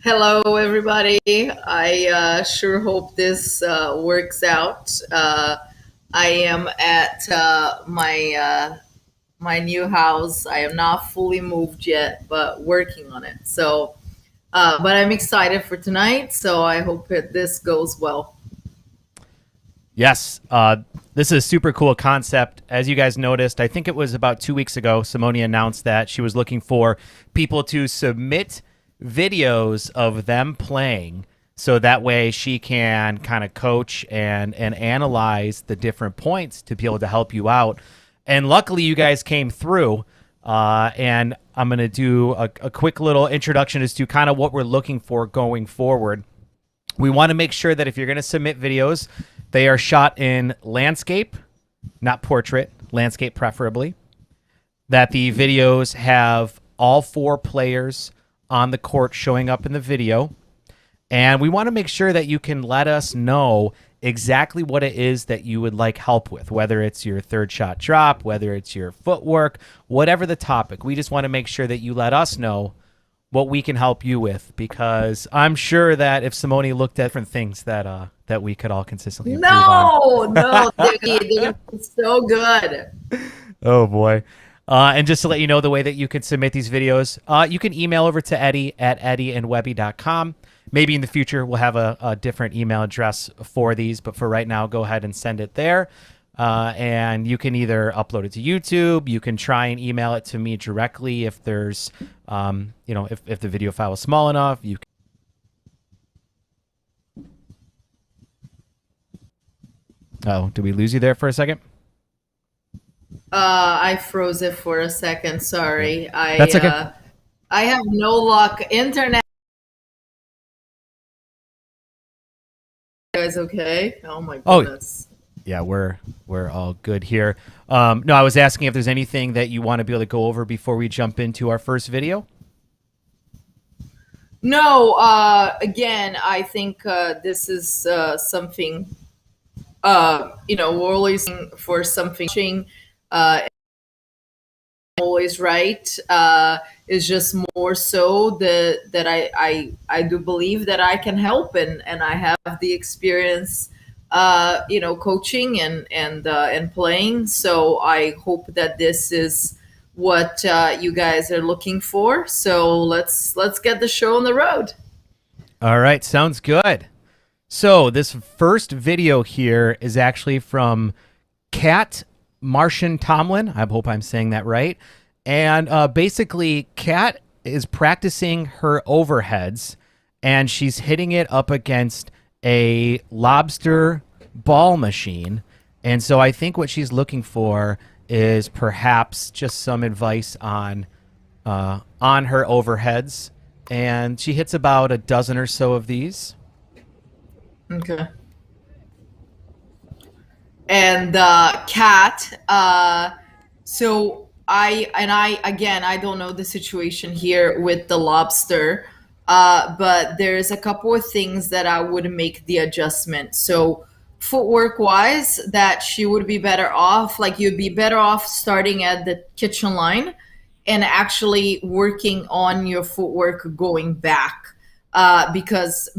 Hello, everybody. I sure hope this works out. I am at my new house. I am not fully moved yet, but working on it. But I'm excited for tonight. So I hope this goes well. Yes, this is a super cool concept. As you guys noticed, I think it was about 2 weeks ago, Simone announced that she was looking for people to submit videos of them playing so that way she can kind of coach and analyze the different points to be able to help you out. And luckily, you guys came through. And I'm going to do a quick little introduction as to kind of what we're looking for going forward. We want to make sure that if you're going to submit videos, they are shot in landscape, not portrait, landscape preferably. That the videos have all four players on the court showing up in the video. And we want to make sure that you can let us know exactly what it is that you would like help with, whether it's your third shot drop, whether it's your footwork, whatever the topic. We just want to make sure that you let us know what we can help you with, because I'm sure that if Simone looked at different things that we could all consistently improve on. No, they're so good. Oh boy. And just to let you know the way that you can submit these videos, you can email over to Eddie at eddieandwebby.com. Maybe in the future we'll have a different email address for these, but for right now, go ahead and send it there. And you can either upload it to YouTube. You can try and email it to me directly if there's, if the video file is small enough. You can. Oh, did we lose you there for a second? I froze it for a second. Sorry. That's okay. I have no luck. Internet. You guys okay? Oh my goodness. Yeah, we're all good here. No, I was asking if there's anything that you want to be able to go over before we jump into our first video. No, again, I think this is something, we're always looking for something, always right. It's just more so that I do believe that I can help, and I have the experience, coaching and playing. So I hope that this is what you guys are looking for. So let's get the show on the road. All right, sounds good. So this first video here is actually from Kat Martian Tomlin. I hope I'm saying that right. And basically, Kat is practicing her overheads, and she's hitting it up against a lobster ball machine. And so I think what she's looking for is perhaps just some advice on her overheads. And she hits about a dozen or so of these. Okay. And Kat, so I don't know the situation here with the lobster, but there's a couple of things that I would make the adjustment. So footwork wise, that she would be better off, like you'd be better off starting at the kitchen line and actually working on your footwork going back, because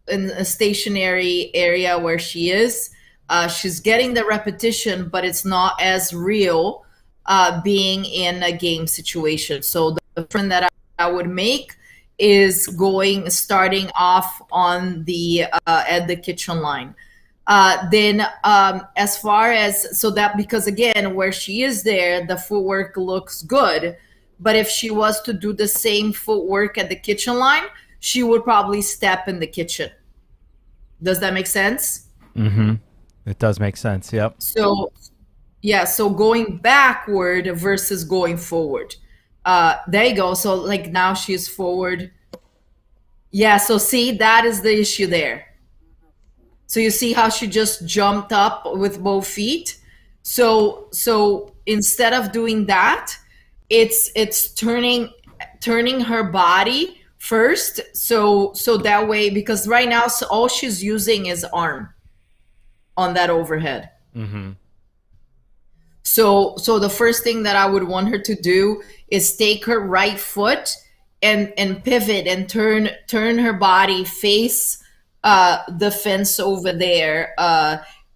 in a stationary area where she is, she's getting the repetition, but it's not as real being in a game situation. So the friend that I would make is starting off on the at the kitchen line. Then as far as, so that, because again, where she is there, the footwork looks good. But if she was to do the same footwork at the kitchen line, she would probably step in the kitchen. Does that make sense? Mm-hmm. It does make sense. Yep. So, yeah, so going backward versus going forward. There you go. So, like, now she's forward. Yeah, so see, that is the issue there. So you see how she just jumped up with both feet? So instead of doing that, it's turning her body first. So that way, because right now, so all she's using is arm on that overhead. Mm-hmm. So the first thing that I would want her to do is take her right foot and pivot and turn her body face the fence over there,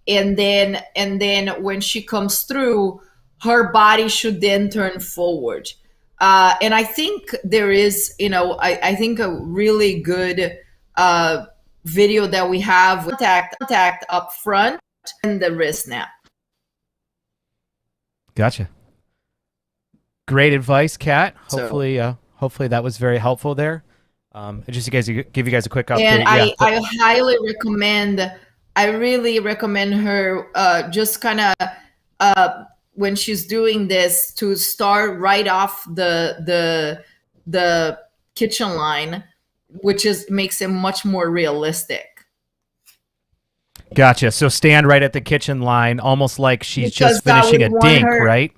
and then when she comes through, her body should then turn forward. And I think there is, I think a really good video that we have with contact up front and the wrist snap. Gotcha. Great advice, Kat. So, Hopefully that was very helpful there. Just give you guys a quick update. and Yeah. I highly recommend. I really recommend her just kind of when she's doing this to start right off the kitchen line, which is makes it much more realistic. Gotcha. So stand right at the kitchen line, almost like she's Because just finishing a dink, right?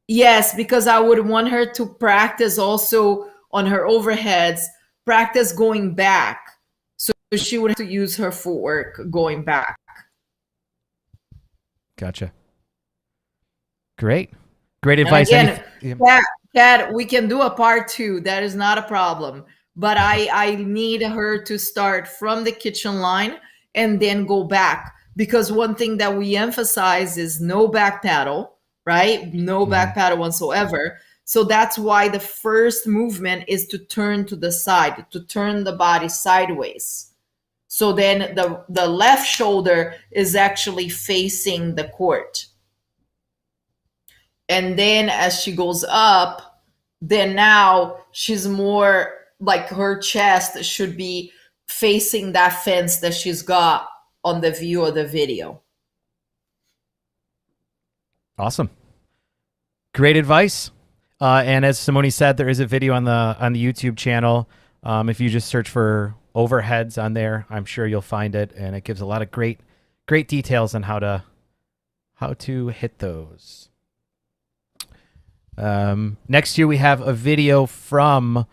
Yes, because I would want her to practice also on her overheads, practice going back. So she would have to use her footwork going back. Gotcha. Great advice. And again, Kat, we can do a part 2. That is not a problem. But I need her to start from the kitchen line and then go back. Because one thing that we emphasize is no back paddle, right? No back paddle whatsoever. So that's why the first movement is to turn to the side, to turn the body sideways. So then the left shoulder is actually facing the court. And then as she goes up, then now she's more like her chest should be facing that fence that she's got on the view of the video. Awesome. Great advice. And as Simone said, there is a video on the YouTube channel. If you just search for overheads on there, I'm sure you'll find it, and it gives a lot of great details on how to hit those. Next here we have a video from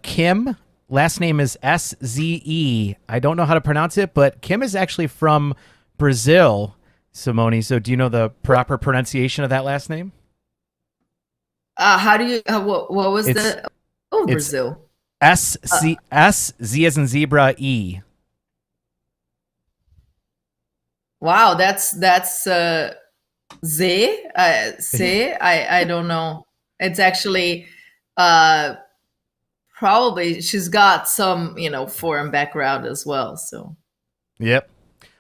Kim. Last name is SZE. I don't know how to pronounce it, but Kim is actually from Brazil, Simone. So do you know the proper pronunciation of that last name? How do you? What was the? Oh, Brazil. Z as in zebra E. Wow, that's Z. C. I don't know. It's actually probably she's got some foreign background as well. So. Yep.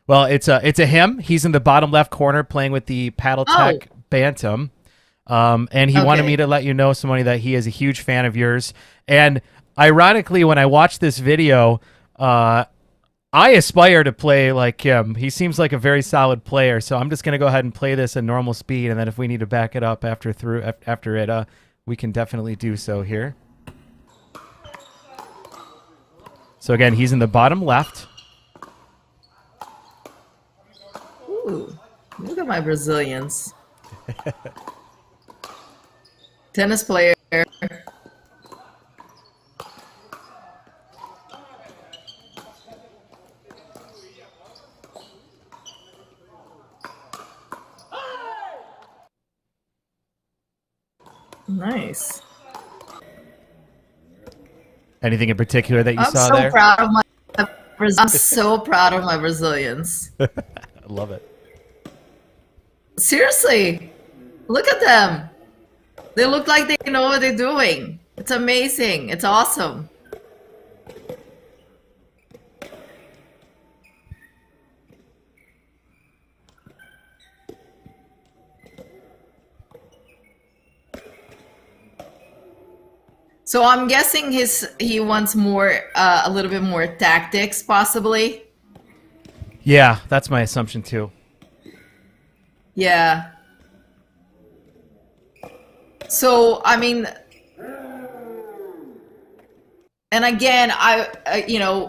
Well, it's a him. He's in the bottom left corner playing with the Paddle Tech Bantam. And he wanted me to let you know, Simone, that he is a huge fan of yours. And ironically, when I watched this video, I aspire to play like him. He seems like a very solid player. So I'm just going to go ahead and play this at normal speed. And then if we need to back it up after it, we can definitely do so here. So again, he's in the bottom left. Ooh, look at my Brazilians. Tennis player. Nice. Anything in particular that you saw so there? I'm so proud of my Brazilians. I love it. Seriously, look at them. They look like they know what they're doing. It's amazing. It's awesome. So I'm guessing he wants more, a little bit more tactics, possibly. Yeah, that's my assumption too. Yeah. So, I mean, and again,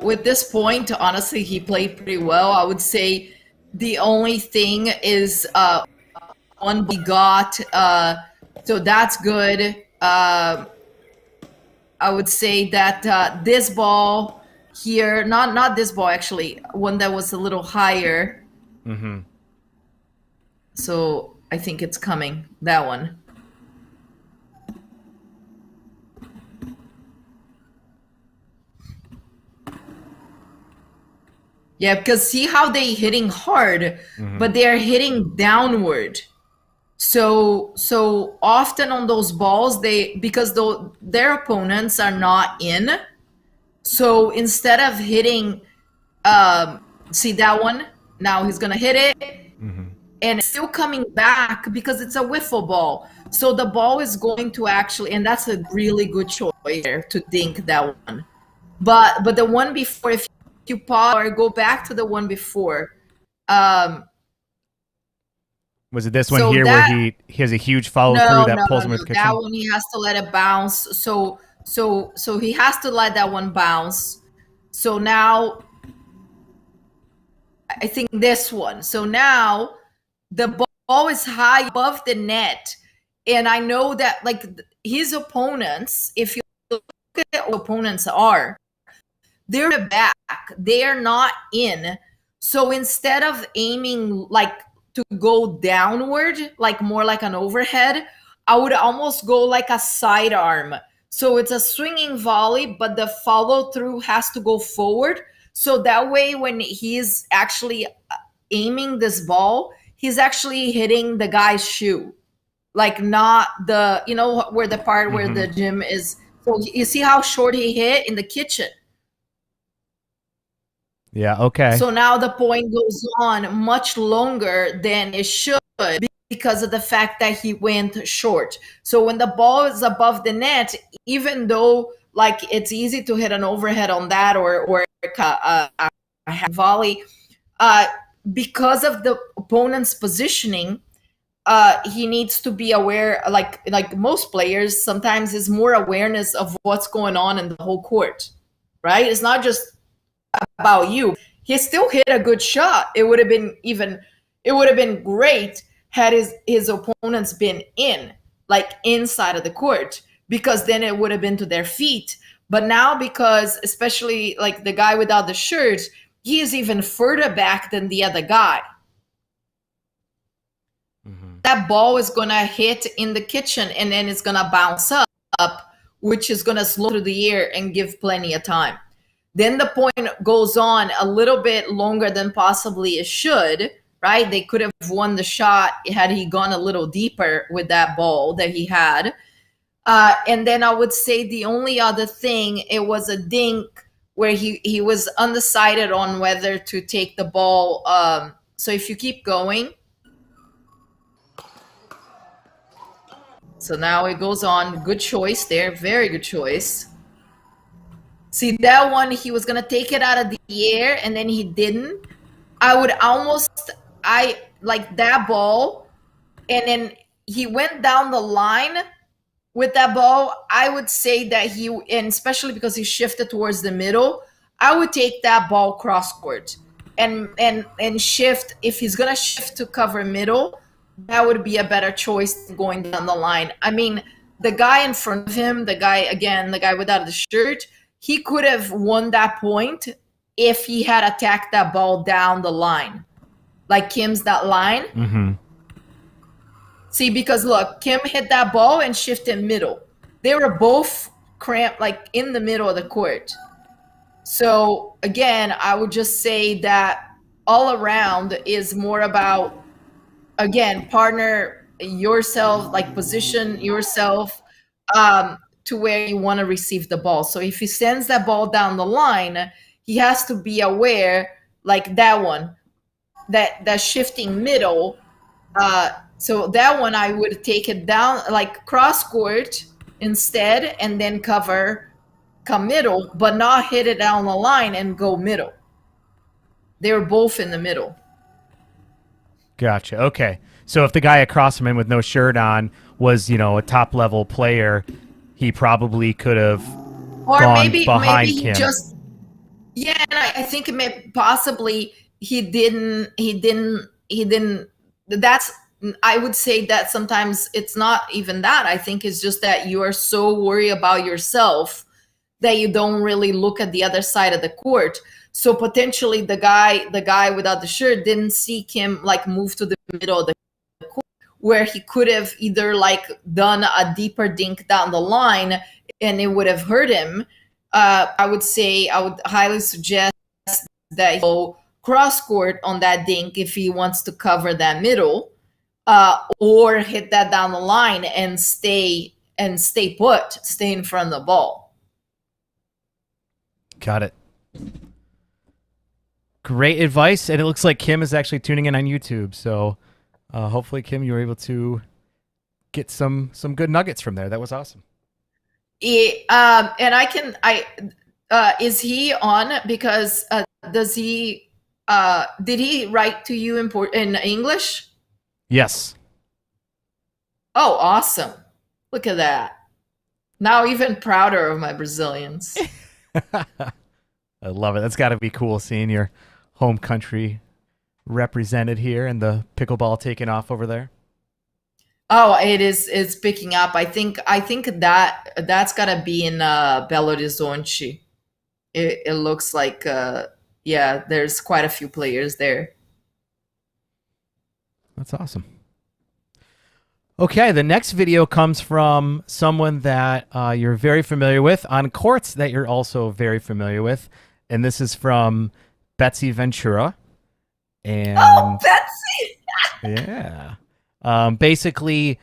with this point, honestly, he played pretty well. I would say the only thing is one we got, so that's good. I would say that this ball here, not this ball actually, one that was a little higher. Mm-hmm. So I think it's coming, that one. Yeah, because see how they hitting hard, but they are hitting downward. So often on those balls, because their opponents are not in. So instead of hitting, see that one, now he's gonna hit it, and it's still coming back because it's a wiffle ball. So the ball is going to actually, and that's a really good choice there to dink that one. But the one before, if you pause or go back to the one before, um, Was it this one so here where that he has a huge follow through no, that no, pulls no, him no. into the That kitchen? one he has to let it bounce. So he has to let that one bounce. So now I think this one. So now the ball is high above the net, and I know that like his opponents, if you look at what opponents are, they're in the back, they are not in. So instead of aiming like to go downward, like more like an overhead, I would almost go like a sidearm. So it's a swinging volley, but the follow through has to go forward. So that way, when he's actually aiming this ball, he's actually hitting the guy's shoe, like not the, where the part where the gym is. So you see how short he hit in the kitchen. Yeah. Okay. So now the point goes on much longer than it should because of the fact that he went short. So when the ball is above the net, even though like it's easy to hit an overhead on that or a volley, uh, because of the opponent's positioning, he needs to be aware. Like most players, sometimes is more awareness of what's going on in the whole court, right? It's not just about you. He still hit a good shot. It would have been great had his opponents been in, like inside of the court, because then it would have been to their feet. But now, because especially like the guy without the shirt, he is even further back than the other guy. That ball is gonna hit in the kitchen and then it's gonna bounce up, which is gonna slow through the air and give plenty of time. Then the point goes on a little bit longer than possibly it should, right? They could have won the shot had he gone a little deeper with that ball that he had. And then I would say the only other thing, it was a dink where he was undecided on whether to take the ball. So if you keep going, so now it goes on. Good choice there. Very good choice. See, that one, he was going to take it out of the air and then he didn't. I would almost, I like that ball. And then he went down the line with that ball. I would say that and especially because he shifted towards the middle, I would take that ball cross court and shift. If he's going to shift to cover middle, that would be a better choice than going down the line. I mean, the guy in front of him, the guy without the shirt, he could have won that point if he had attacked that ball down the line, like Kim's that line. See, because look, Kim hit that ball and shifted middle. They were both cramped, like in the middle of the court. So again, I would just say that all around is more about, again, partner yourself, like position yourself to where you want to receive the ball. So if he sends that ball down the line, he has to be aware, like that one, that shifting middle. So that one, I would take it down, like cross court instead, and then come middle, but not hit it down the line and go middle. They were both in the middle. Gotcha. Okay. So if the guy across from him with no shirt on was, a top level player, he probably could have Or gone maybe behind he Kim. just, yeah, and I think possibly he didn't. That's, I would say that sometimes it's not even that. I think it's just that you are so worried about yourself that you don't really look at the other side of the court. So potentially the guy without the shirt didn't see Kim like move to the middle of the court, where he could have either like done a deeper dink down the line and it would have hurt him. I would highly suggest that you go cross court on that dink if he wants to cover that middle, or hit that down the line and stay put, stay in front of the ball. Got it. Great advice, and it looks like Kim is actually tuning in on YouTube. So hopefully, Kim, you were able to get some good nuggets from there. That was awesome. And is he on? Because does he? Did he write to you in English? Yes. Oh, awesome! Look at that. Now even prouder of my Brazilians. I love it. That's got to be cool seeing your home country represented here and the pickleball taking off over there. Oh, it's picking up. I think that's gotta be in Belo Horizonte. It looks like yeah, there's quite a few players there. That's awesome. Okay, the next video comes from someone that you're very familiar with on courts that you're also very familiar with, and this is from Betsy Ventura. And oh, Betsy! Yeah. Basically,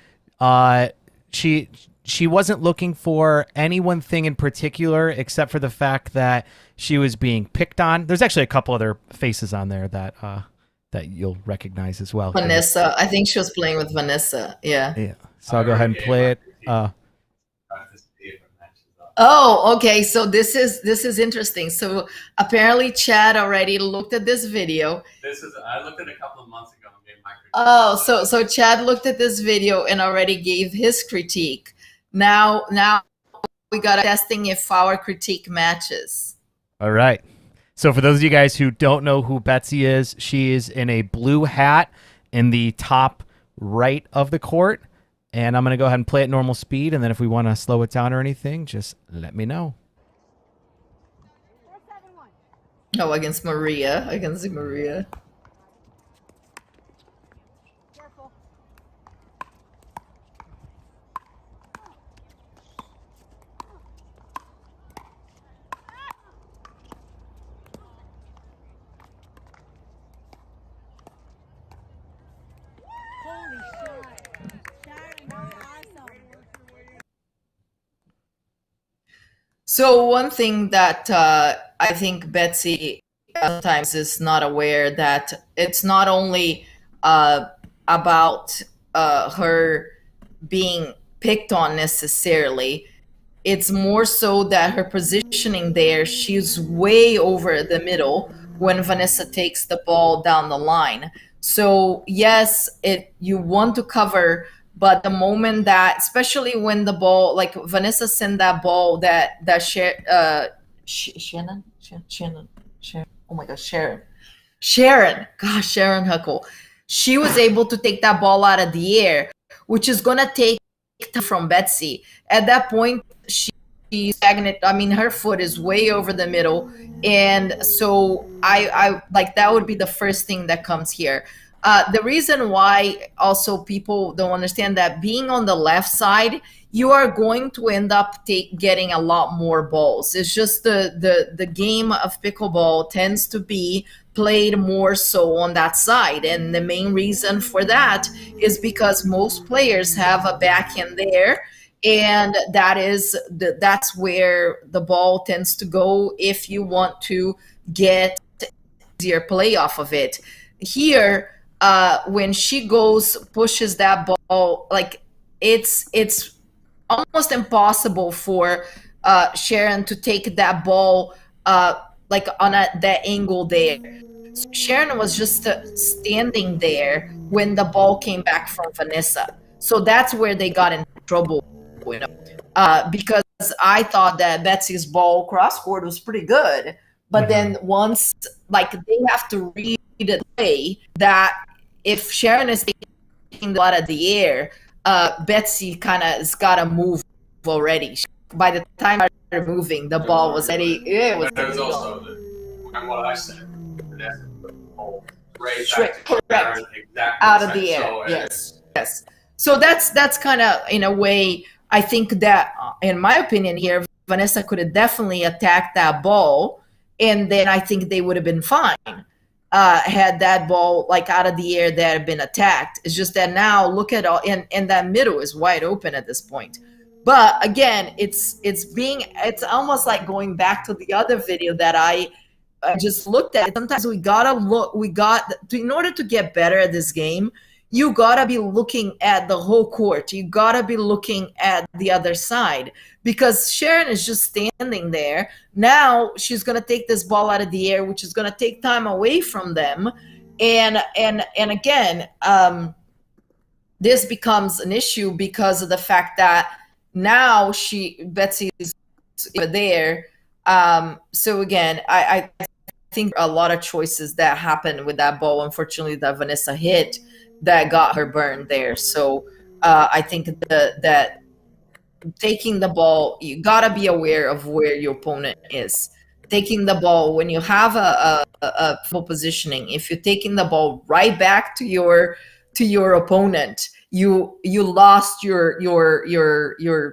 she wasn't looking for any one thing in particular except for the fact that she was being picked on. There's actually a couple other faces on there that you'll recognize as well. Vanessa. I think she was playing with Vanessa. Yeah. Yeah. So I'll go ahead and play it. Oh, okay. So this is interesting. So apparently Chad already looked at this video. I looked at it a couple of months ago. Oh, so Chad looked at this video and already gave his critique. Now we got testing if our critique matches. All right. So for those of you guys who don't know who Betsy is, she is in a blue hat in the top right of the court. And I'm going to go ahead and play at normal speed. And then if we want to slow it down or anything, just let me know. Oh, against Maria. So one thing that I think Betsy sometimes is not aware that it's not only about her being picked on necessarily. It's more so that her positioning there, she's way over the middle when Vanessa takes the ball down the line. So yes, you want to cover, but the moment that, especially when the ball, like Vanessa sent that ball that Shannon, oh my gosh, Sharon Huckle, she was able to take that ball out of the air, which is gonna take time from Betsy. At that point, she's stagnant. I mean, her foot is way over the middle, and so I like that would be the first thing that comes here. The reason why also people don't understand that being on the left side, you are going to end up getting a lot more balls. It's just the game of pickleball tends to be played more so on that side. And the main reason for that is because most players have a backhand there. And that's where the ball tends to go if you want to get easier play off of it. Here, when she pushes that ball, like it's almost impossible for Sharon to take that ball like on that angle there. So Sharon was just standing there when the ball came back from Vanessa. So that's where they got in trouble, because I thought that Betsy's ball cross court was pretty good. But then once, like, they have to read it way that if Sharon is taking the ball out of the air, Betsy kind of has got to move already. By the time I started moving, the ball was already. It was. There's also what I said. Correct. Out of the air. So yes. So that's kind of, in a way, I think that, in my opinion here, Vanessa could have definitely attacked that ball, and then I think they would have been fine. had that ball like out of the air that had been attacked. It's just that now look at all, and that middle is wide open at this point. But again, it's almost like going back to the other video that I just looked at. Sometimes in order to get better at this game, you gotta be looking at the whole court. You gotta be looking at the other side, because Sharon is just standing there. Now she's gonna take this ball out of the air, which is gonna take time away from them. And again, this becomes an issue because of the fact that now Betsy is there. So again, I think a lot of choices that happened with that ball, unfortunately, that Vanessa hit, that got her burned there. So I think that taking the ball, you gotta be aware of where your opponent is. Taking the ball when you have a full positioning, if you're taking the ball right back to your opponent, you lost your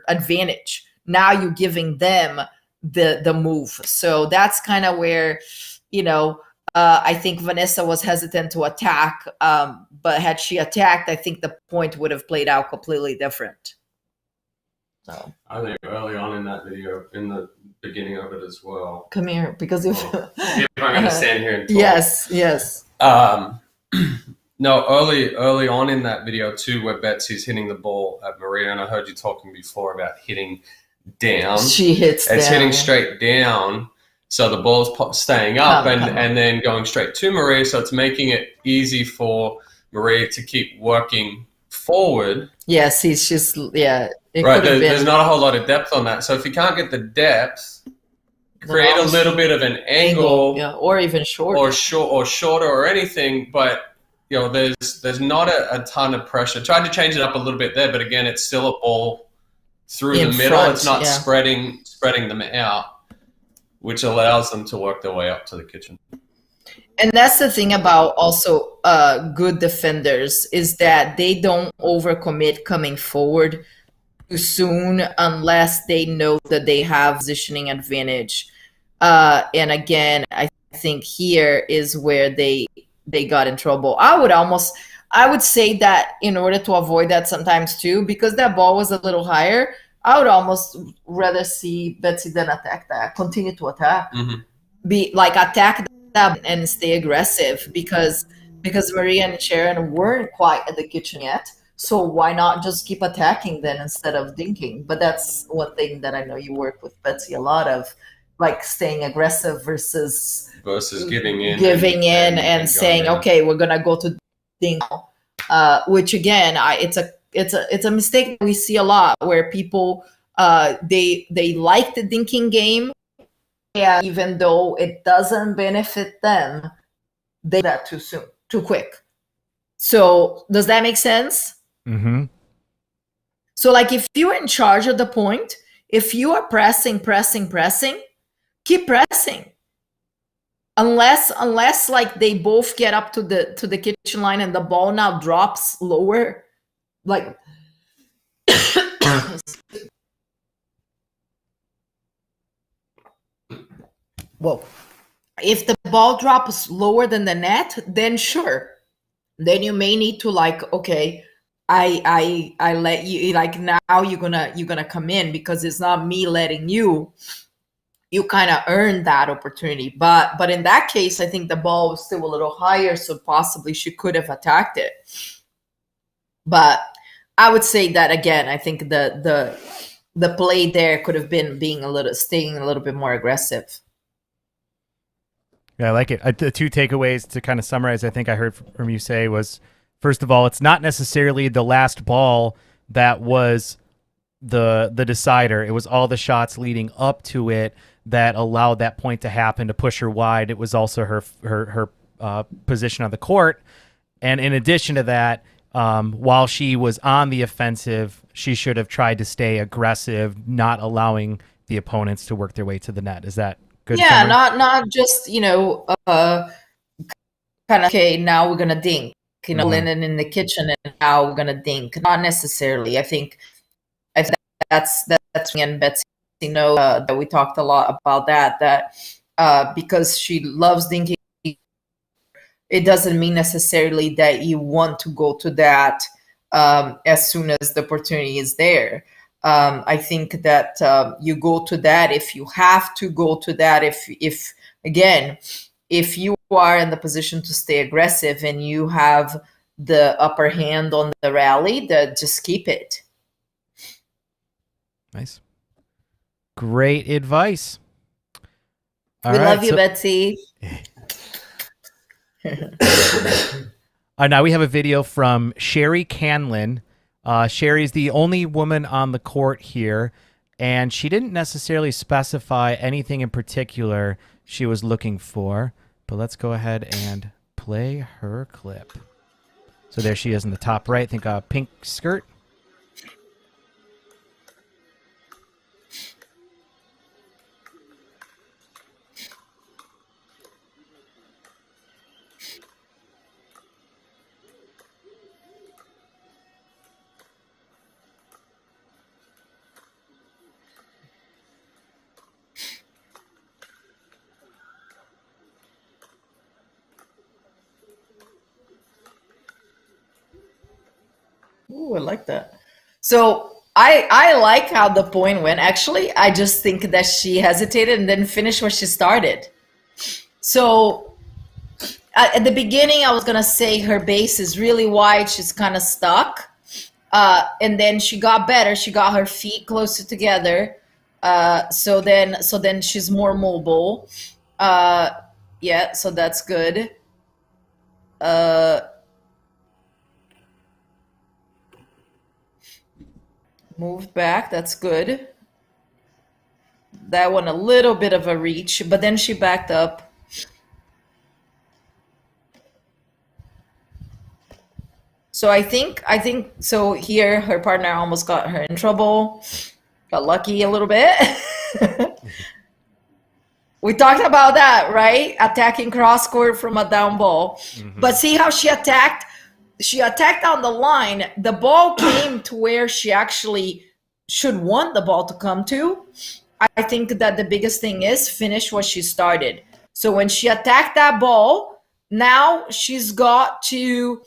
advantage. Now you're giving them the move. So that's kind of where, I think Vanessa was hesitant to attack, but had she attacked, I think the point would have played out completely different. So I think early on in that video, in the beginning of it as well. Come here, because if I'm going to stand here and talk. Yes. No, early on in that video too, where Betsy's hitting the ball at Maria, and I heard you talking before about hitting down. She hits It's down. hitting straight down, so the ball's staying up and then going straight to Maria, so it's making it easy for Maria to keep working forward. Yes, he's just, yeah. Right, there's not a whole lot of depth on that. So if you can't get the depth, create a little bit of an angle, yeah, or even shorter. Or shorter or anything, but there's not a ton of pressure. Tried to change it up a little bit there, but again, it's still a ball through the middle. It's not spreading them out, which allows them to work their way up to the kitchen. And that's the thing about also good defenders, is that they don't overcommit coming forward too soon unless they know that they have positioning advantage. And again, I think here is where they got in trouble. I would say that in order to avoid that sometimes too, because that ball was a little higher, I would almost rather see Betsy than attack that, continue to attack, attack that and stay aggressive, because Maria and Sharon weren't quite at the kitchen yet. So why not just keep attacking then instead of dinking? But that's one thing that I know you work with Betsy a lot of, like staying aggressive versus giving in and saying, okay, we're gonna go to dink, which again, it's a mistake we see a lot, where people they like the dinking game, yeah, even though it doesn't benefit them, they do that too soon, too quick. So does that make sense? Mm-hmm. So like if you're in charge of the point, if you are pressing, keep pressing. Unless like they both get up to the kitchen line and the ball now drops lower, like whoa. If the ball drops lower than the net, then sure. Then you may need to like, okay, I let you, like now you're gonna come in, because it's not me letting you. You kind of earned that opportunity. But in that case, I think the ball was still a little higher, so possibly she could have attacked it. But I would say that again, I think the play there could have been staying a little bit more aggressive. Yeah, I like it. The two takeaways to kind of summarize, I think I heard from you say was, first of all, it's not necessarily the last ball that was the decider. It was all the shots leading up to it that allowed that point to happen, to push her wide. It was also her position on the court. And in addition to that, while she was on the offensive, she should have tried to stay aggressive, not allowing the opponents to work their way to the net. Is that good? Yeah, summary? not just, kind of, okay, now we're gonna dink, linen in the kitchen, and now we're gonna dink. Not necessarily. I think that's me and Betsy know that we talked a lot about that because she loves dinking, it doesn't mean necessarily that you want to go to that as soon as the opportunity is there. I think that you go to that if you have to go to that. If again, if you are in the position to stay aggressive and you have the upper hand on the rally, that just keep it. Nice. Great advice. We love you, Betsy. Now we have a video from Sherry Canlin. Sherry's the only woman on the court here, and she didn't necessarily specify anything in particular she was looking for, but let's go ahead and play her clip. So there she is in the top right, I think a pink skirt. Ooh, I like that. So I like how the point went. Actually, I just think that she hesitated and then finished what she started. So at the beginning, I was gonna say her base is really wide. She's kind of stuck, and then she got better. She got her feet closer together. So then she's more mobile. Yeah, so that's good. Moved back, that's good. That one a little bit of a reach, but then she backed up. So I think so here her partner almost got her in trouble. Got lucky a little bit. We talked about that, right? Attacking cross court from a down ball. Mm-hmm. But see how she attacked? She attacked on the line. The ball came to where she actually should want the ball to come to. I think that the biggest thing is finish what she started. So when she attacked that ball, now she's got to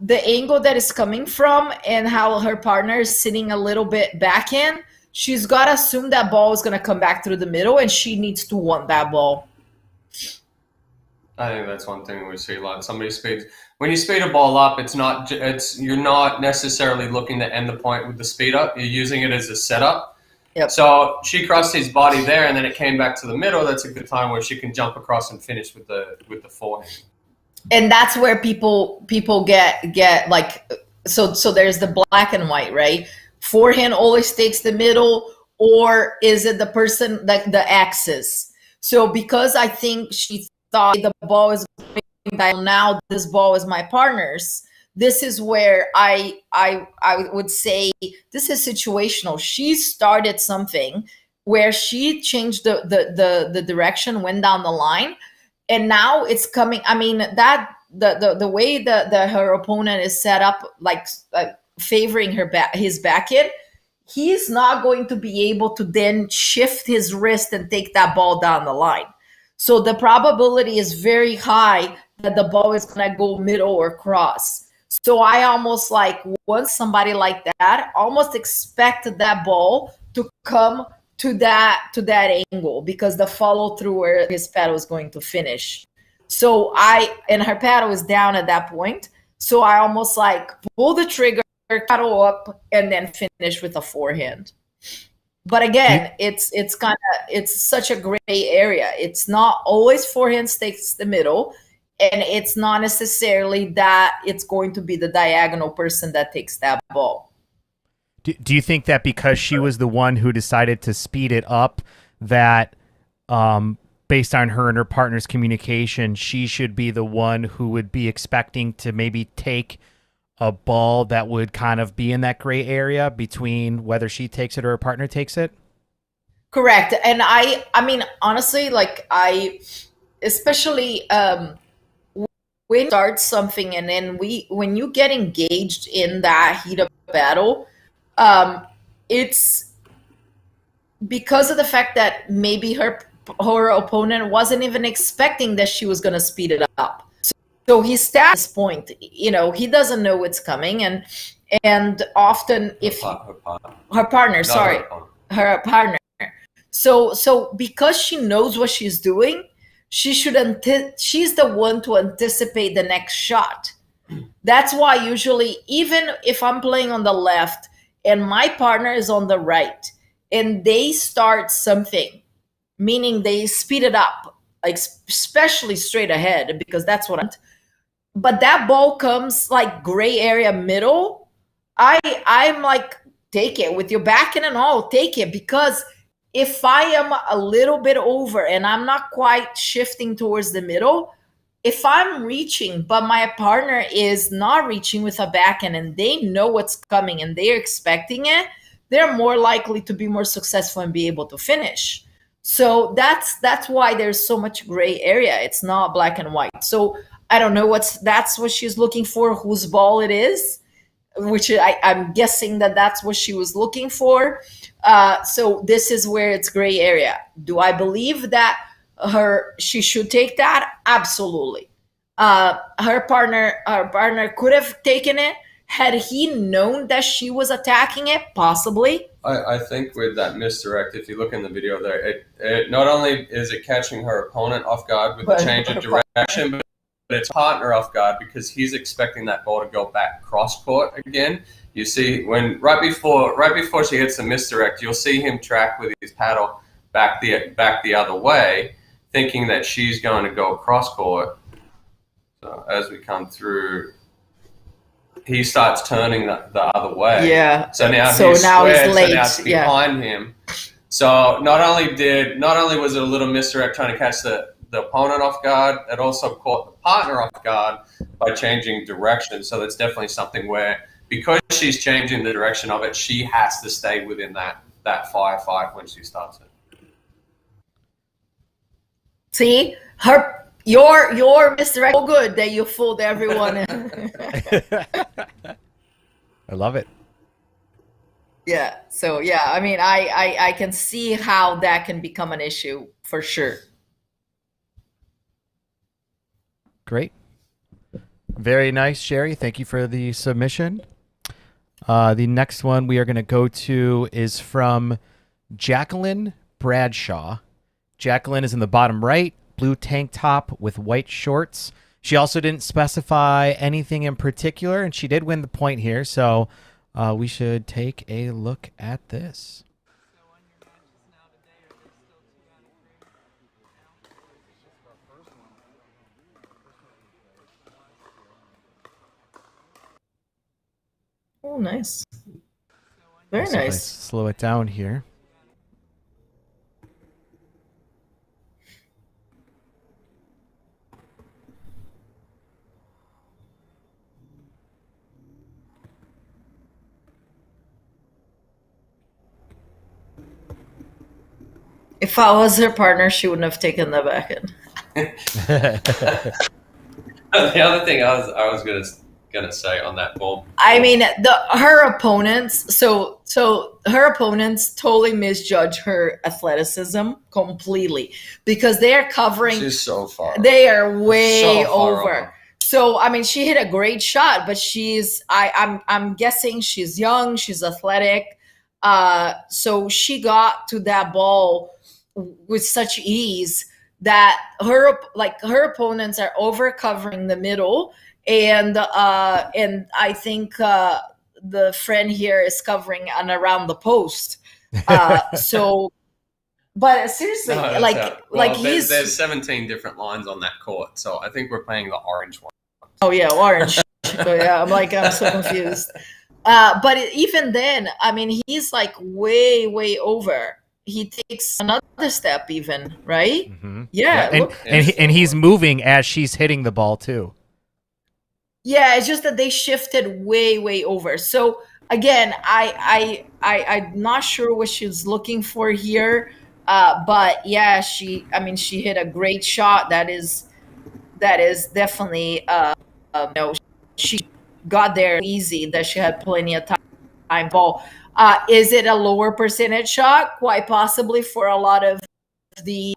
the angle that is coming from and how her partner is sitting a little bit back in. She's got to assume that ball is going to come back through the middle, and she needs to want that ball. I think that's one thing we see a lot. Somebody speeds. When you speed a ball up, you're not necessarily looking to end the point with the speed up. You're using it as a setup. Yep. So she crossed his body there, and then it came back to the middle. That's a good time where she can jump across and finish with the forehand. And that's where people get like so there's the black and white, right? Forehand always takes the middle, or is it the person like the axis? So because I think she thought the ball is going down, now this ball is my partner's. This is where I would say this is situational. She started something where she changed the direction, went down the line, and now it's coming. I mean, that the way that her opponent is set up, like favoring his back in, he's not going to be able to then shift his wrist and take that ball down the line. So the probability is very high that the ball is going to go middle or cross. So I almost like, once somebody like that, almost expect that ball to come to that angle, because the follow through where his paddle is going to finish. So and her paddle is down at that point. So I almost like pull the trigger, paddle up, and then finish with a forehand. But again, it's such a gray area. It's not always forehand takes the middle, and it's not necessarily that it's going to be the diagonal person that takes that ball. Do you think that because she was the one who decided to speed it up, that based on her and her partner's communication, she should be the one who would be expecting to maybe take a ball that would kind of be in that gray area between whether she takes it or her partner takes it? Correct. And I mean, honestly, like especially when you start something and then when you get engaged in that heat of battle, it's because of the fact that maybe her opponent wasn't even expecting that she was going to speed it up. So he stats this point, you know, he doesn't know what's coming, and often if her partner, sorry, her partner. So because she knows what she's doing, she's the one to anticipate the next shot. That's why usually, even if I'm playing on the left and my partner is on the right and they start something, meaning they speed it up, like especially straight ahead, because that's what but that ball comes like gray area middle, I'm like, take it with your backhand and all, take it, because if I am a little bit over and I'm not quite shifting towards the middle, if I'm reaching but my partner is not reaching with a backhand and they know what's coming and they're expecting it, they're more likely to be more successful and be able to finish. So that's why there's so much gray area. It's not black and white. So I don't know that's what she's looking for, whose ball it is, which I'm guessing that's what she was looking for. So this is where it's gray area. Do I believe that she should take that? Absolutely. Her partner could have taken it had he known that she was attacking it, possibly. I think with that misdirect, if you look in the video there, it not only is it catching her opponent off guard with the change of direction, but its partner off guard because he's expecting that ball to go back cross court again. You see, when right before she hits the misdirect, you'll see him track with his paddle back the other way, thinking that she's going to go cross court. So as we come through, he starts turning the other way. Yeah. So now he's late. So now it's behind him. So not only was it a little misdirect trying to catch the opponent off guard, it also caught the partner off guard by changing direction. So that's definitely something where, because she's changing the direction of it, she has to stay within that 5-5 when she starts it. See, your misdirection so good that you fooled everyone. I love it. Yeah. So yeah, I mean, I can see how that can become an issue for sure. Great. Very nice, Sherry. Thank you for the submission. The next one we are going to go to is from Jacqueline Bradshaw. Jacqueline is in the bottom right, blue tank top with white shorts. She also didn't specify anything in particular, and she did win the point here, so we should take a look at this. Oh, nice. Very also, nice. if I slow it down here. If I was her partner, she wouldn't have taken the backhand. The other thing I was gonna say on that ball. I mean, her opponents. So her opponents totally misjudge her athleticism completely because they are covering. She's so far. They are way so far over. So I mean, she hit a great shot, but I'm guessing she's young. She's athletic. So she got to that ball with such ease that her opponents are over covering the middle, and I think the friend here is covering and around the post. So, but seriously, there's 17 different lines on that court, so I think we're playing the orange one. Oh yeah, orange. So yeah, I'm so confused. But even then, I mean, he's like way over. He takes another step even, right? Mm-hmm. Yeah. And he's moving as she's hitting the ball too. Yeah, it's just that they shifted way over. So again, I'm not sure what she's looking for here. But yeah, she hit a great shot. That is definitely she got there easy, that she had plenty of time ball. Is it a lower percentage shot? Quite possibly for a lot of the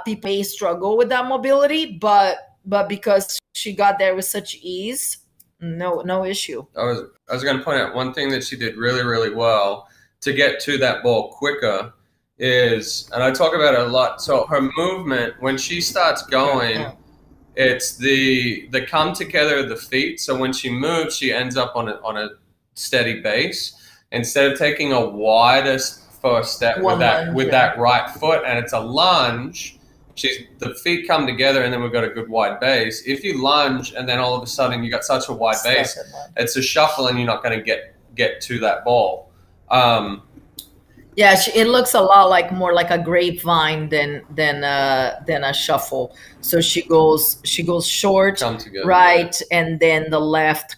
people may struggle with that mobility, but because she got there with such ease. No issue. I was going to point out one thing that she did really, really well to get to that ball quicker is, and I talk about it a lot. So her movement when she starts going, it's the come together of the feet. So when she moves, she ends up on a steady base instead of taking a wider first step with that right foot, and it's a lunge. The feet come together, and then we've got a good wide base. If you lunge and then all of a sudden you got such a wide base, it's a shuffle, and you're not going to get to that ball. Yeah, it looks a lot more like a grapevine than a shuffle. So she goes short, right, and then the left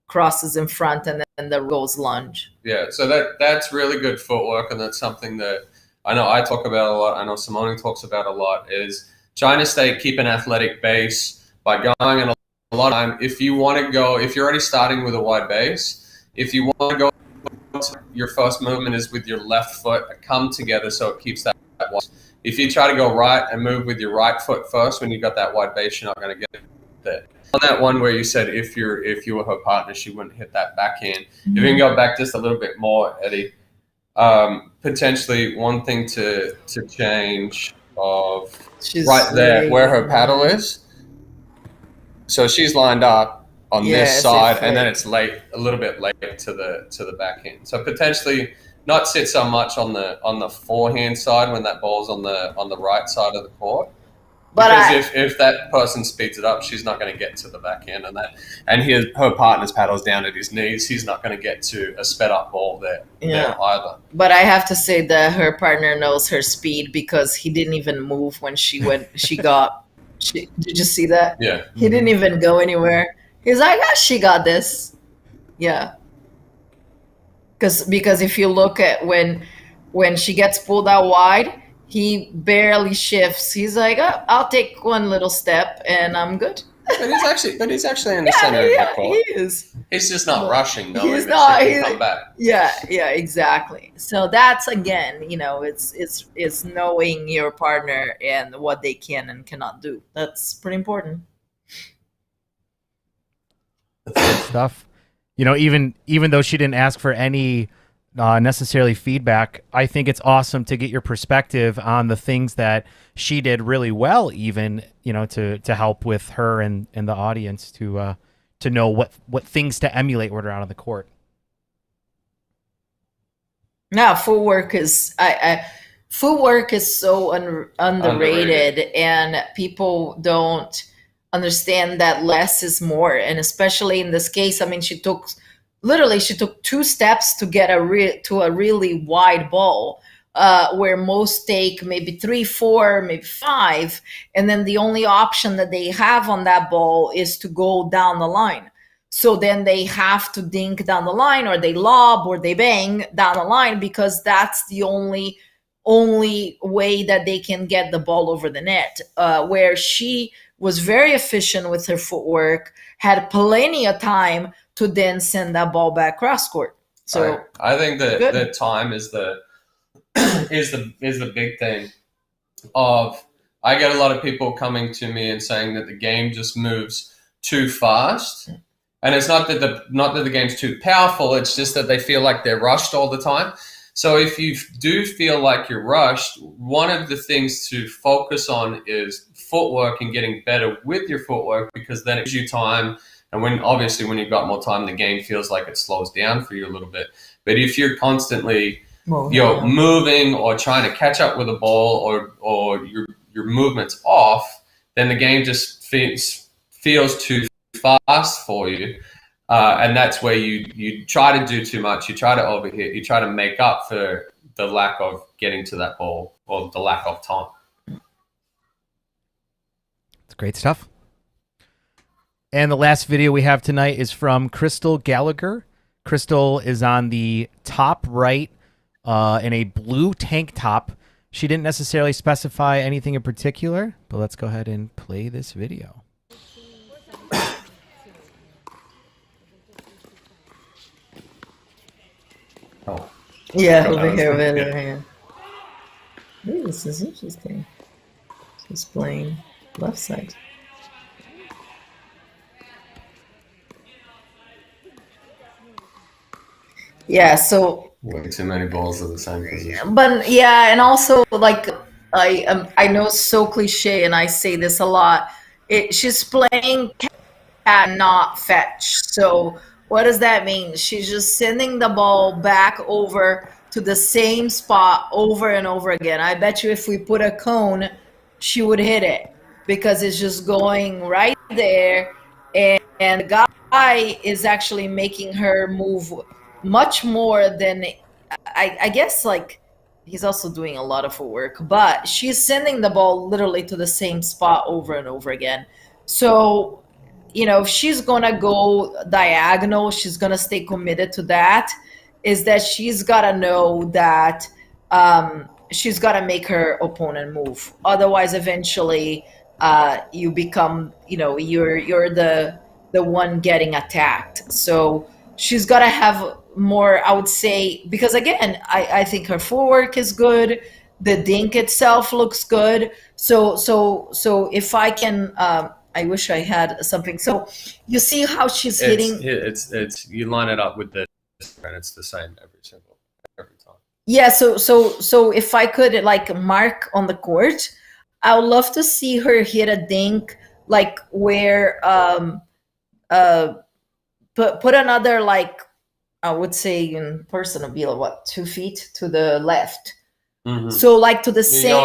crosses in front, and then the goes lunge. Yeah, so that's really good footwork, and that's something that I know I talk about a lot. I know Simone talks about a lot, is trying to keep an athletic base by going. And a lot of time, if you're already starting with a wide base, if you want to go, your first movement is with your left foot, come together, so it keeps that wide. If you try to go right and move with your right foot first, when you've got that wide base, you're not going to get there. On that one where you said if you were her partner, she wouldn't hit that backhand. Mm-hmm. If you can go back just a little bit more, Eddie, potentially one thing to change there where her paddle is. So she's lined up on this side, and then it's a little bit late to the backhand. So potentially not sit so much on the forehand side when that ball's on the right side of the court. Because if that person speeds it up, she's not going to get to the backhand, and her partner's paddle's down at his knees. He's not going to get to a sped up ball there either. But I have to say that her partner knows her speed, because he didn't even move when she went. Did you see that? Yeah. He didn't even go anywhere. He's like, she got this. Yeah. Because if you look at when she gets pulled out wide, he barely shifts. He's like, I'll take one little step and I'm good. But he's actually in the center of the court. He is. He's just not rushing, though. He's not. Come back. Yeah, exactly. So that's, again, it's knowing your partner and what they can and cannot do. That's pretty important. That's good stuff. Even though she didn't ask for any necessarily feedback, I think it's awesome to get your perspective on the things that she did really well, even to help with her and the audience to know what things to emulate when they're out on the court. Now, footwork is so underrated, and people don't understand that less is more. And especially in this case, I mean, she took 2 steps to get to a really wide ball, where most take maybe 3, 4, maybe 5. And then the only option that they have on that ball is to go down the line. So then they have to dink down the line, or they lob, or they bang down the line, because that's the only way that they can get the ball over the net. Where she was very efficient with her footwork, had plenty of time to then send that ball back cross court. So I think that the time is the big thing. I get a lot of people coming to me and saying that the game just moves too fast, and it's not that the game's too powerful. It's just that they feel like they're rushed all the time. So if you do feel like you're rushed, one of the things to focus on is footwork and getting better with your footwork, because then it gives you time. And when you've got more time, the game feels like it slows down for you a little bit. But if you're constantly moving or trying to catch up with a ball, or your movement's off, then the game just feels too fast for you. And that's where you try to do too much. You try to overhit. You try to make up for the lack of getting to that ball, or the lack of time. It's great stuff. And the last video we have tonight is from Crystal Gallagher. Crystal is on the top right in a blue tank top. She didn't necessarily specify anything in particular, but let's go ahead and play this video. Oh. Yeah, over here. Ooh, this is interesting. She's playing left side. Yeah, so Way too many balls in the same position. but yeah, and also like I know it's so cliche, and I say this a lot. She's playing cat, not fetch. So what does that mean? She's just sending the ball back over to the same spot over and over again. I bet you if we put a cone, she would hit it because it's just going right there, and the guy is actually making her move much more than I guess like he's also doing a lot of footwork, but she's sending the ball literally to the same spot over and over again. So, if she's gonna go diagonal, she's gonna stay committed to that. Is that she's gotta know that she's gotta make her opponent move. Otherwise, eventually, you become, you're the one getting attacked. So she's got to have more, I would say, because again, I think her footwork is good. The dink itself looks good. So if I can, I wish I had something. So you see how she's hitting. It's you line it up with this, and it's the same every time. Yeah. So if I could like mark on the court, I would love to see her hit a dink like where uh put another, like I would say in person would be like what, 2 feet to the left. Mm-hmm. So like to the same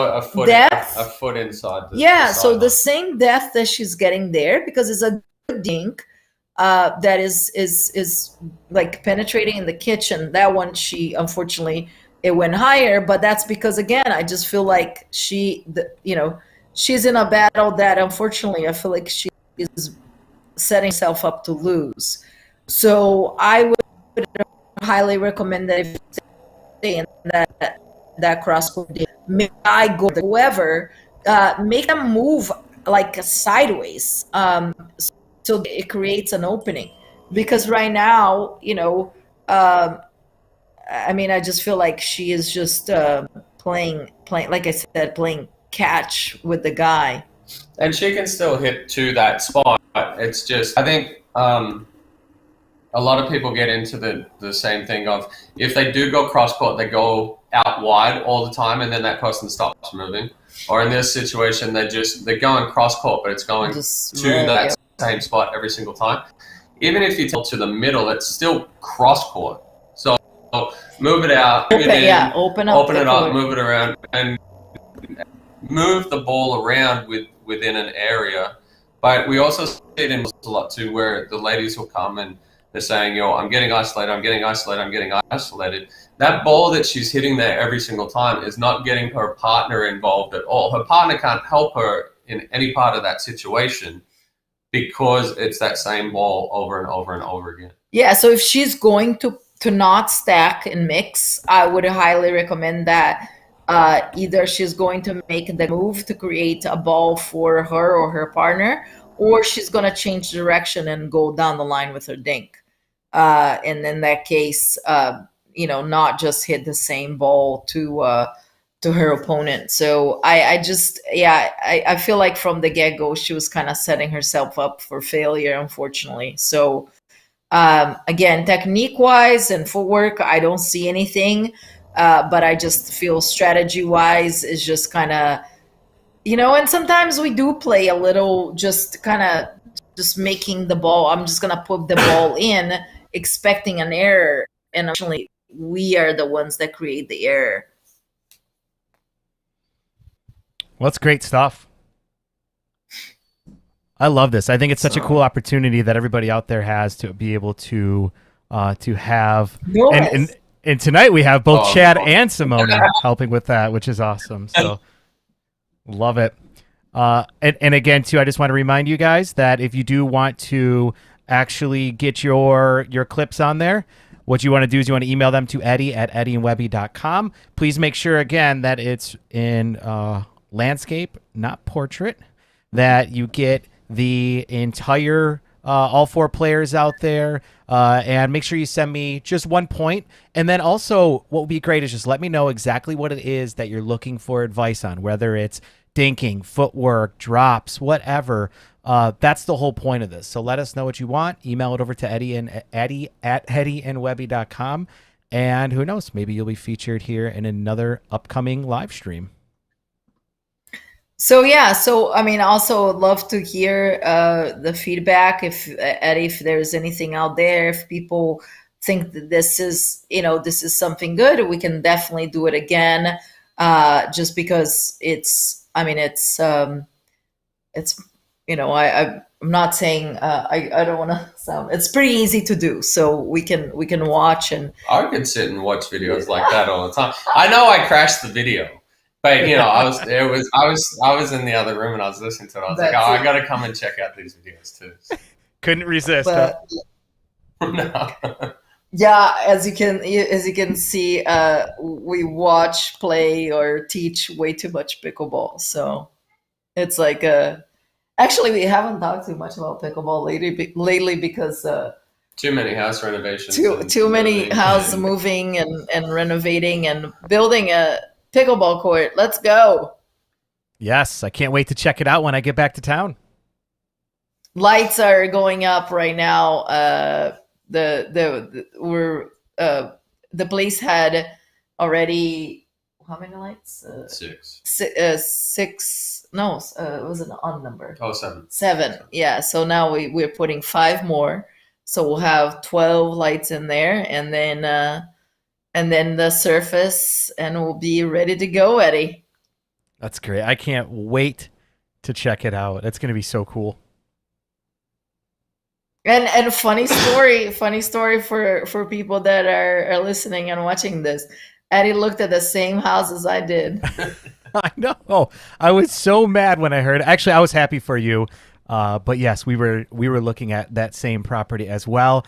depth, a foot inside. Yeah, so the same depth that she's getting there, because it's a good dink that is like penetrating in the kitchen. That one, she unfortunately it went higher, but that's because again, I just feel like she's in a battle that unfortunately I feel like she is setting herself up to lose. So I would highly recommend that if you stay in that cross court, make I go whoever, make them move like sideways, so it creates an opening. Because right now, I mean, I just feel like she is just playing, like I said, playing catch with the guy. And she can still hit to that spot. It's just, I think a lot of people get into the same thing of if they do go cross court, they go out wide all the time, and then that person stops moving. Or in this situation, they're going cross court, but it's going Just to that same spot every single time. Even if you tell to the middle, it's still cross court. So move it out, open it up, move it around, and move the ball around within an area. But we also see it in a lot too, where the ladies will come and they're saying, "Yo, I'm getting isolated. I'm getting isolated. I'm getting isolated." That ball that she's hitting there every single time is not getting her partner involved at all. Her partner can't help her in any part of that situation because it's that same ball over and over and over again. Yeah, so if she's going to not stack and mix, I would highly recommend that either she's going to make the move to create a ball for her or her partner, or she's going to change direction and go down the line with her dink. And in that case, not just hit the same ball to her opponent. So I feel like from the get-go, she was kind of setting herself up for failure, unfortunately. So again, technique-wise and footwork, I don't see anything. But I just feel strategy-wise is just kind of, and sometimes we do play a little, just kind of just making the ball. I'm just going to put the ball in, expecting an error. And actually, we are the ones that create the error. Well, that's great stuff. I love this. I think it's such a cool opportunity that everybody out there has to be able to have. And tonight we have both Chad and Simone helping with that, which is awesome. So love it. And again, too, I just want to remind you guys that if you do want to actually get your clips on there, what you want to do is you want to email them to Eddie at eddieandwebby.com. Please make sure, again, that it's in landscape, not portrait, that you get the entire all four players out there, and make sure you send me just 1 point. And then also what would be great is just let me know exactly what it is that you're looking for advice on, whether it's dinking, footwork, drops, whatever. That's the whole point of this. So let us know what you want. Email it over to Eddie at eddieandwebby.com, And who knows, maybe you'll be featured here in another upcoming live stream. So yeah, so I mean, also would love to hear the feedback. If Eddie, if there's anything out there, if people think that this is, this is something good, we can definitely do it again. Just because I mean, it's I'm not saying I don't want to sound. It's pretty easy to do, so we can watch and. I could sit and watch videos like that all the time. I know I crashed the video, but I was in the other room and I was listening to it. I was like, oh, I got to come and check out these videos too. Couldn't resist. But, No. Yeah, as you can see, we watch, play, or teach way too much pickleball. So it's like actually we haven't talked too much about pickleball lately because too many house renovations. Too many house moving and renovating and building a pickleball court. Let's go. Yes, I can't wait to check it out when I get back to town. Lights are going up right now. The place had already how many lights? Six. No, it was an odd number. Oh, seven. Seven. Yeah. So now we're putting 5 more. So we'll have 12 lights in there, and then the surface, and we'll be ready to go, Eddie. That's great. I can't wait to check it out. That's going to be so cool. And funny story for people that are listening and watching this. Eddie looked at the same house as I did. I know. I was so mad when I heard. Actually, I was happy for you. But yes, we were looking at that same property as well,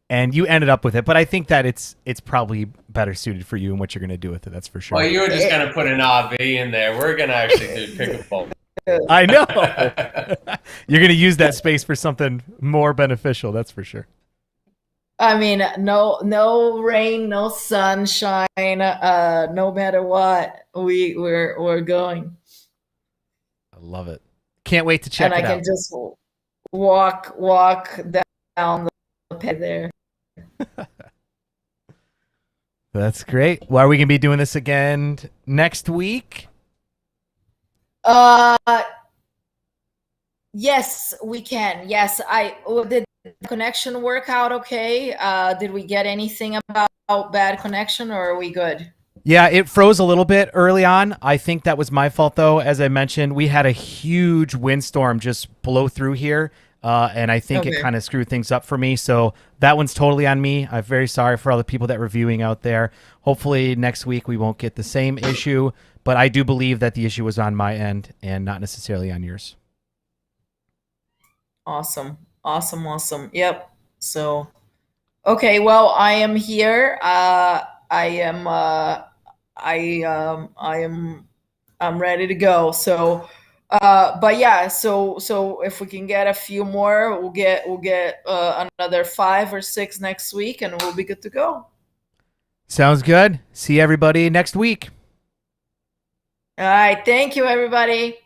and you ended up with it. But I think that it's probably better suited for you and what you're going to do with it. That's for sure. Well, you were just going to put an RV in there. We're going to actually do pickleball. I know. You're going to use that space for something more beneficial. That's for sure. I mean, no rain, no sunshine, no matter what, we're going. I love it. Can't wait to check it out. And I can just walk down the pit there. That's great. Well, are we going to be doing this again next week? Yes, we can. Yes, did the connection work out okay? Did we get anything about bad connection, or are we good? Yeah, it froze a little bit early on. I think that was my fault, though. As I mentioned, we had a huge windstorm just blow through here, and I think it kind of screwed things up for me. So that one's totally on me. I'm very sorry for all the people that were viewing out there. Hopefully next week we won't get the same issue, but I do believe that the issue was on my end and not necessarily on yours. Awesome. Yep. So, okay. Well, I am here. I'm ready to go. So, but yeah, so if we can get a few more, we'll get another 5 or 6 next week, and we'll be good to go. Sounds good. See everybody next week. All right. Thank you, everybody.